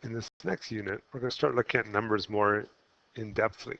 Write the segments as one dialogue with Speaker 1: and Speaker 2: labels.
Speaker 1: In this next unit, we're going to start looking at numbers more in-depthly.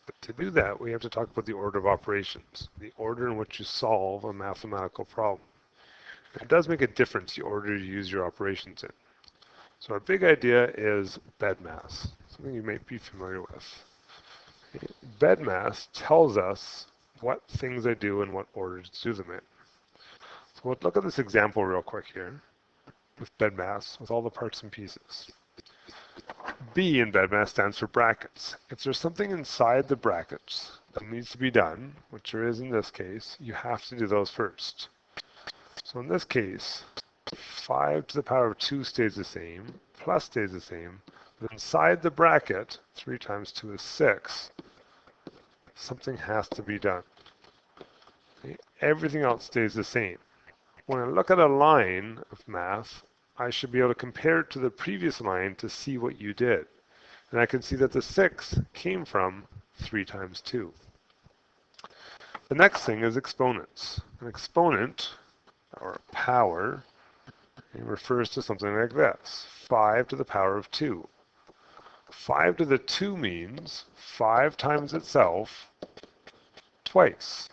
Speaker 1: But to do that, we have to talk about the order of operations, the order in which you solve a mathematical problem. And it does make a difference the order you use your operations in. So our big idea is BEDMAS, something you may be familiar with. BEDMAS tells us what things I do and what order to do them in. So we'll look at this example real quick here with BEDMAS, with all the parts and pieces. B in BEDMAS stands for brackets. If there's something inside the brackets that needs to be done, which there is in this case, you have to do those first. So in this case, 5 to the power of 2 stays the same, plus stays the same, but inside the bracket, 3 times 2 is 6, something has to be done. Okay? Everything else stays the same. When I look at a line of math, I should be able to compare it to the previous line to see what you did. And I can see that the 6 came from 3 times 2. The next thing is exponents. An exponent, or a power, it refers to something like this. 5 to the power of 2. 5 to the 2 means 5 times itself twice.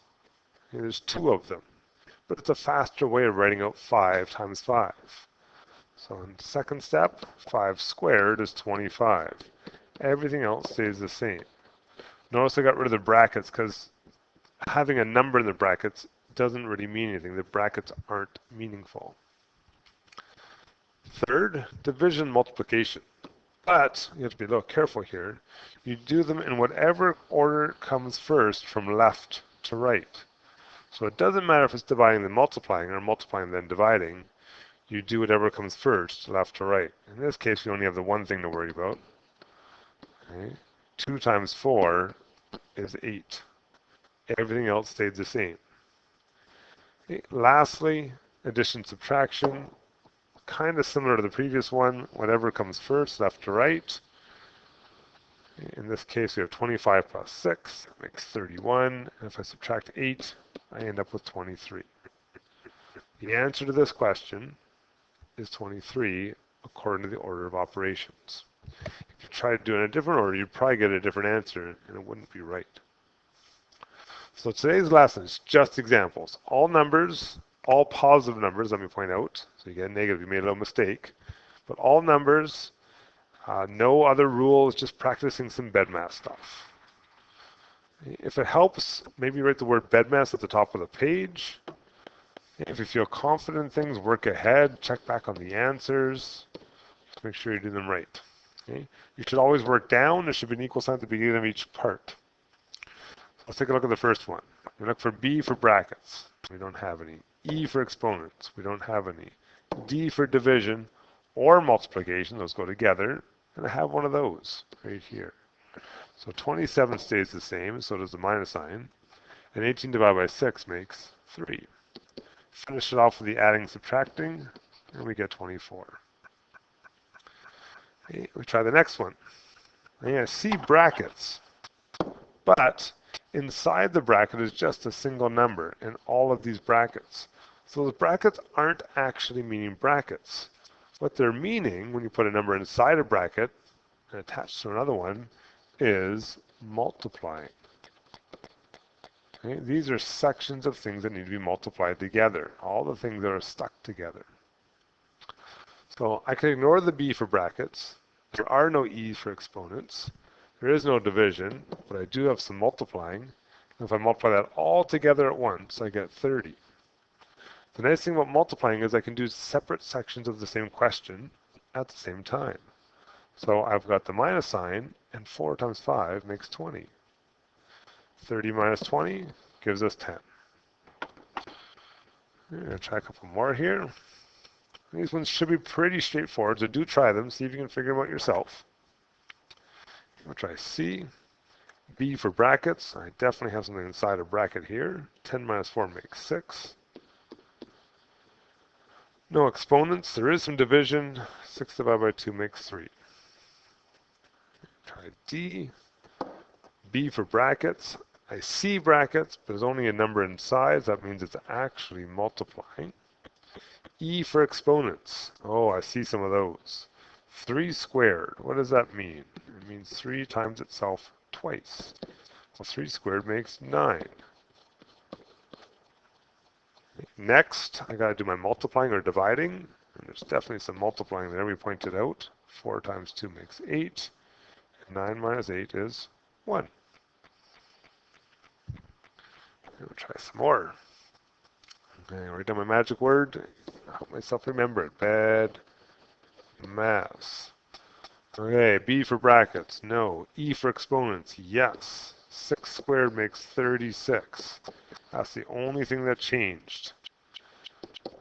Speaker 1: Okay, there's 2 of them. But it's a faster way of writing out 5 times 5. So in the second step, 5 squared is 25. Everything else stays the same. Notice I got rid of the brackets because having a number in the brackets doesn't really mean anything. The brackets aren't meaningful. Third, division, multiplication. But you have to be a little careful here. You do them in whatever order comes first from left to right. So it doesn't matter if it's dividing then multiplying or multiplying then dividing. You do whatever comes first, left to right. In this case, we only have the one thing to worry about. Okay. 2 times 4 is 8. Everything else stayed the same. Okay. Lastly, addition, subtraction. Kind of similar to the previous one. Whatever comes first, left to right. In this case, we have 25 plus 6 makes 31. And if I subtract 8, I end up with 23. The answer to this question is 23 according to the order of operations. If you try to do it in a different order, you'd probably get a different answer, and it wouldn't be right. So today's lesson is just examples. All numbers, all positive numbers, let me point out. So you get a negative, you made a little mistake. But all numbers, no other rules, just practicing some BEDMAS stuff. If it helps, maybe write the word BEDMAS at the top of the page. If you feel confident in things, work ahead, check back on the answers. Just make sure you do them right. Okay? You should always work down. There should be an equal sign at the beginning of each part. So let's take a look at the first one. We look for B for brackets. We don't have any. E for exponents. We don't have any. D for division or multiplication. Those go together. And I have one of those right here. So 27 stays the same, so does the minus sign. And 18 divided by 6 makes 3. Finish it off with the adding, subtracting, and we get 24. Okay, we try the next one. Yeah, C brackets. But inside the bracket is just a single number in all of these brackets. So the brackets aren't actually meaning brackets. What they're meaning when you put a number inside a bracket and attached to another one is multiplying. Okay, these are sections of things that need to be multiplied together, all the things that are stuck together. So I can ignore the B for brackets. There are no E's for exponents. There is no division, but I do have some multiplying. And if I multiply that all together at once, I get 30. The nice thing about multiplying is I can do separate sections of the same question at the same time. So I've got the minus sign, and 4 times 5 makes 20. 30 minus 20 gives us 10. I'm going to try a couple more here. These ones should be pretty straightforward, so do try them. See if you can figure them out yourself. We'll try C. B for brackets. I definitely have something inside a bracket here. 10 minus 4 makes 6. No exponents. There is some division. 6 divided by 2 makes 3. Try D. B for brackets. I see brackets, but there's only a number inside. That means it's actually multiplying. E for exponents. Oh, I see some of those. 3 squared, what does that mean? It means 3 times itself twice. Well, 3 squared makes 9. Next, I got to do my multiplying or dividing. And there's definitely some multiplying there. We pointed out 4 times 2 makes 8. 9 minus 8 is 1. We'll try some more. Okay, write down my magic word. Help myself remember it. BEDMAS. Okay, B for brackets. No. E for exponents. Yes. 6 squared makes 36. That's the only thing that changed.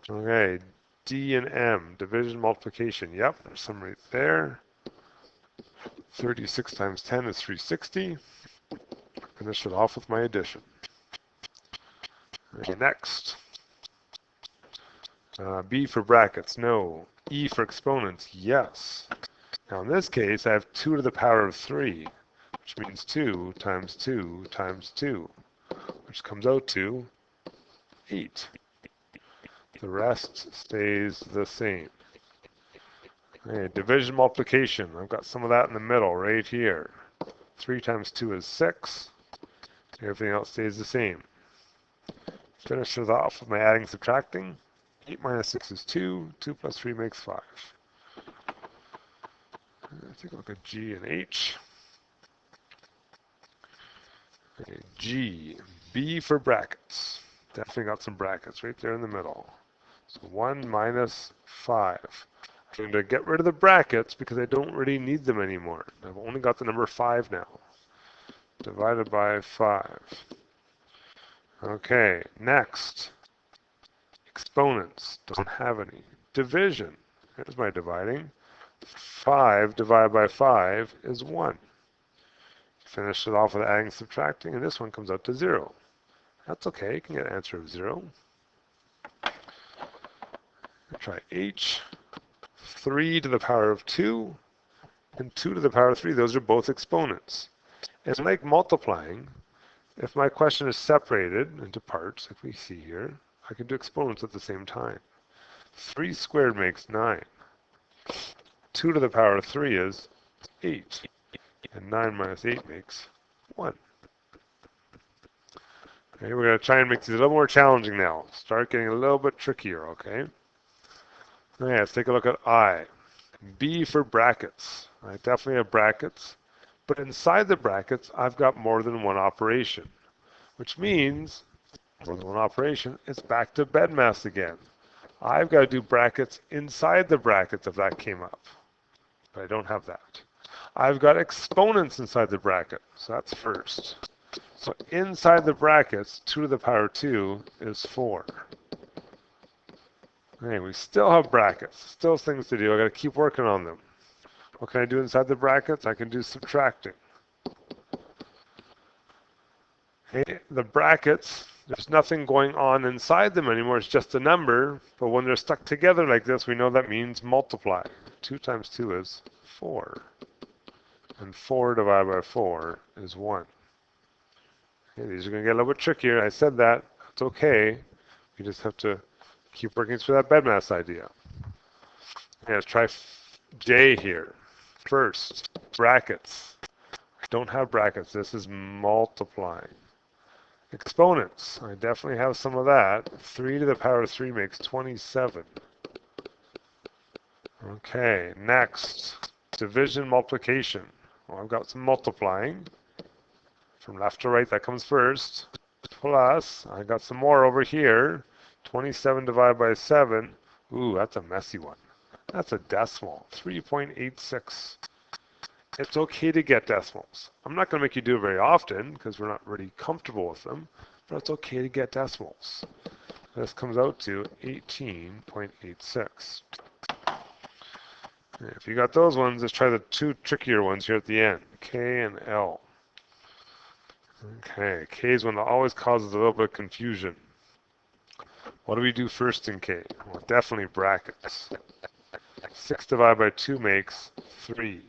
Speaker 1: Okay, D and M. Division, multiplication. Yep, there's some right there. 36 times 10 is 360. Finish it off with my addition. Okay, next. B for brackets, no. E for exponents, yes. Now in this case, I have 2 to the power of 3, which means 2 times 2 times 2, which comes out to 8. The rest stays the same. Okay, division, multiplication. I've got some of that in the middle right here. 3 times 2 is 6. Everything else stays the same. Finish it off with my adding, subtracting. 8 minus 6 is 2. 2 plus 3 makes 5. Take a look at G and H. Okay, G. B for brackets. Definitely got some brackets right there in the middle. So 1 minus 5. I'm going to get rid of the brackets because I don't really need them anymore. I've only got the number 5 now. Divided by 5. Okay, next. Exponents. Doesn't have any. Division. Here's my dividing. 5 divided by 5 is 1. Finish it off with adding, subtracting, and this one comes out to 0. That's okay. You can get an answer of 0. Try H. 3 to the power of 2 and 2 to the power of 3. Those are both exponents. And like multiplying, if my question is separated into parts, like we see here, I can do exponents at the same time. 3 squared makes 9. 2 to the power of 3 is 8. And 9 minus 8 makes 1. Okay, we're going to try and make these a little more challenging now. Start getting a little bit trickier, okay? Okay, let's take a look at I. B for brackets. I definitely have brackets. But inside the brackets, I've got more than one operation. Which means, more than one operation, it's back to BEDMAS again. I've got to do brackets inside the brackets if that came up. But I don't have that. I've got exponents inside the bracket, so that's first. So inside the brackets, 2 to the power 2 is 4. Okay, we still have brackets, still things to do. I've got to keep working on them. What can I do inside the brackets? I can do subtracting. Okay, the brackets, there's nothing going on inside them anymore. It's just a number. But when they're stuck together like this, we know that means multiply. 2 times 2 is 4. And 4 divided by 4 is 1. Okay, these are going to get a little bit trickier. I said that. It's okay. You just have to keep working through that BEDMAS idea. Okay, let's try J here. First, brackets. I don't have brackets. This is multiplying. Exponents. I definitely have some of that. 3 to the power of 3 makes 27. Okay, next. Division, multiplication. Well, I've got some multiplying. From left to right, that comes first. Plus, I got some more over here. 27 divided by 7. Ooh, that's a messy one. That's a decimal. 3.86. It's okay to get decimals. I'm not going to make you do it very often because we're not really comfortable with them, but it's okay to get decimals. This comes out to 18.86. If you got those ones, let's try the 2 trickier ones here at the end, K and L. Okay, K is one that always causes a little bit of confusion. What do we do first in K? Well, definitely brackets. 6 divided by 2 makes 3.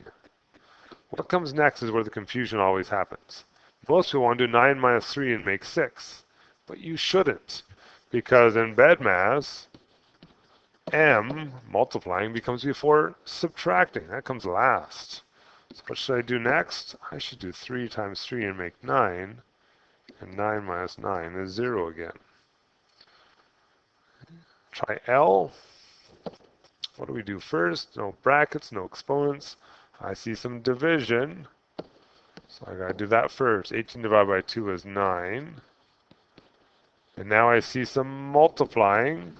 Speaker 1: What comes next is where the confusion always happens. Most people want to do 9 minus 3 and make 6. But you shouldn't. Because in BEDMAS, M, multiplying, becomes before subtracting. That comes last. So what should I do next? I should do 3 times 3 and make 9. And 9 minus 9 is 0 again. Try L. What do we do first? No brackets, no exponents. I see some division. So I got to do that first. 18 divided by 2 is 9. And now I see some multiplying.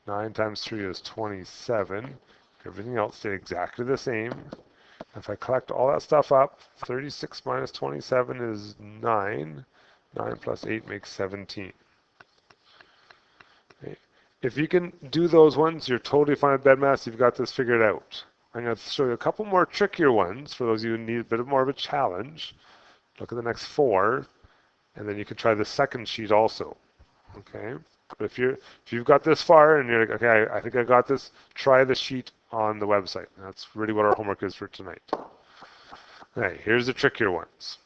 Speaker 1: 9 times 3 is 27. Everything else stayed exactly the same. If I collect all that stuff up, 36 minus 27 is 9. 9 plus 8 makes 17. Okay. If you can do those ones, you're totally fine with BEDMAS. You've got this figured out. I'm going to show you a couple more trickier ones for those of you who need a bit more of a challenge. Look at the next 4, and then you can try the second sheet also. Okay? But if you've got this far and you're like, okay, I think I got this, try the sheet on the website. That's really what our homework is for tonight. Okay, here's the trickier ones.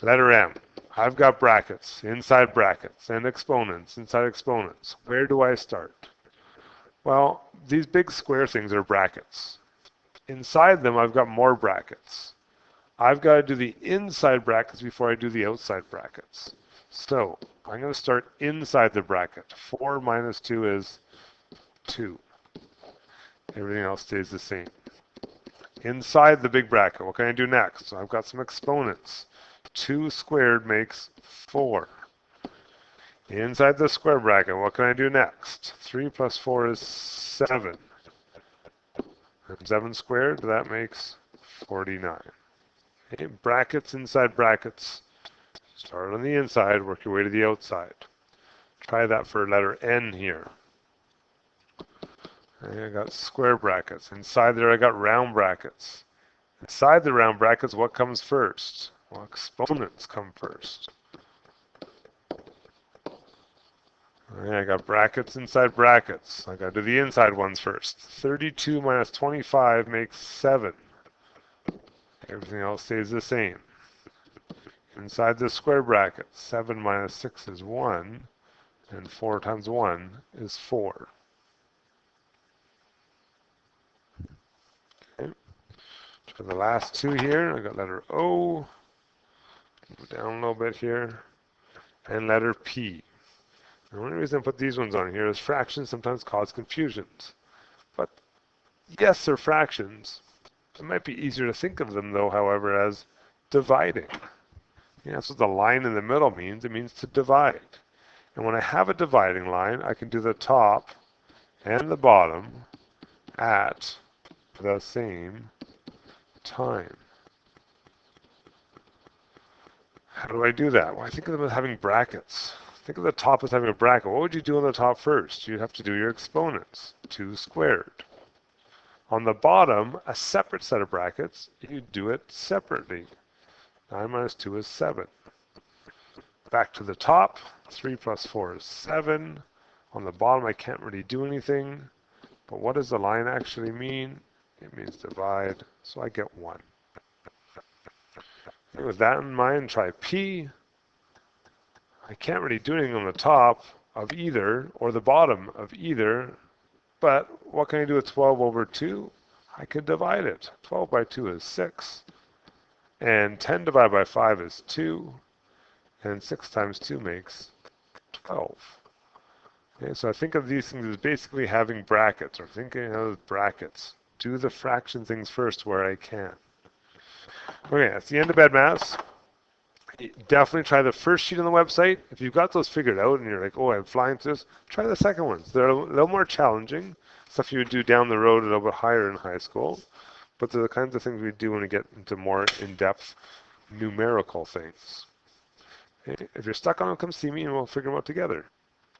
Speaker 1: Letter M. I've got brackets, inside brackets, and exponents, inside exponents. Where do I start? Well, these big square things are brackets. Inside them, I've got more brackets. I've got to do the inside brackets before I do the outside brackets. So I'm going to start inside the bracket. 4 minus 2 is 2. Everything else stays the same. Inside the big bracket, what can I do next? So I've got some exponents. 2 squared makes 4. Inside the square bracket, what can I do next? 3 plus 4 is 7. And 7 squared, that makes 49. Okay, brackets inside brackets. Start on the inside, work your way to the outside. Try that for letter N here. Okay, I got square brackets. Inside there I got round brackets. Inside the round brackets, what comes first? Well, exponents come first. Okay, I got brackets inside brackets. I got to do the inside ones first. 32 minus 25 makes 7. Everything else stays the same. Inside the square bracket, 7 minus 6 is 1, and 4 times 1 is 4. Okay. For the last 2 here, I got letter O. Move down a little bit here. And letter P. The only reason I put these ones on here is fractions sometimes cause confusions. But yes, they're fractions. It might be easier to think of them, though, however, as dividing. Yeah, that's what the line in the middle means. It means to divide. And when I have a dividing line, I can do the top and the bottom at the same time. How do I do that? Well, I think of them as having brackets. Think of the top as having a bracket. What would you do on the top first? You'd have to do your exponents, 2 squared. On the bottom, a separate set of brackets, you do it separately. 9 minus 2 is 7. Back to the top, 3 plus 4 is 7. On the bottom, I can't really do anything. But what does the line actually mean? It means divide, so I get 1. And with that in mind, try P. I can't really do anything on the top of either or the bottom of either, but what can I do with 12 over 2? I could divide it. 12 by 2 is 6, and 10 divided by 5 is 2, and 6 times 2 makes 12. Okay, so I think of these things as basically having brackets, or thinking of brackets. Do the fraction things first where I can. Okay, that's the end of BEDMAS. Definitely try the first sheet on the website. If you've got those figured out and you're like, oh, I'm flying through this, try the second ones. They're a little more challenging. Stuff you would do down the road a little bit higher in high school. But they're the kinds of things we do when we get into more in-depth numerical things. Okay? If you're stuck on them, come see me and we'll figure them out together.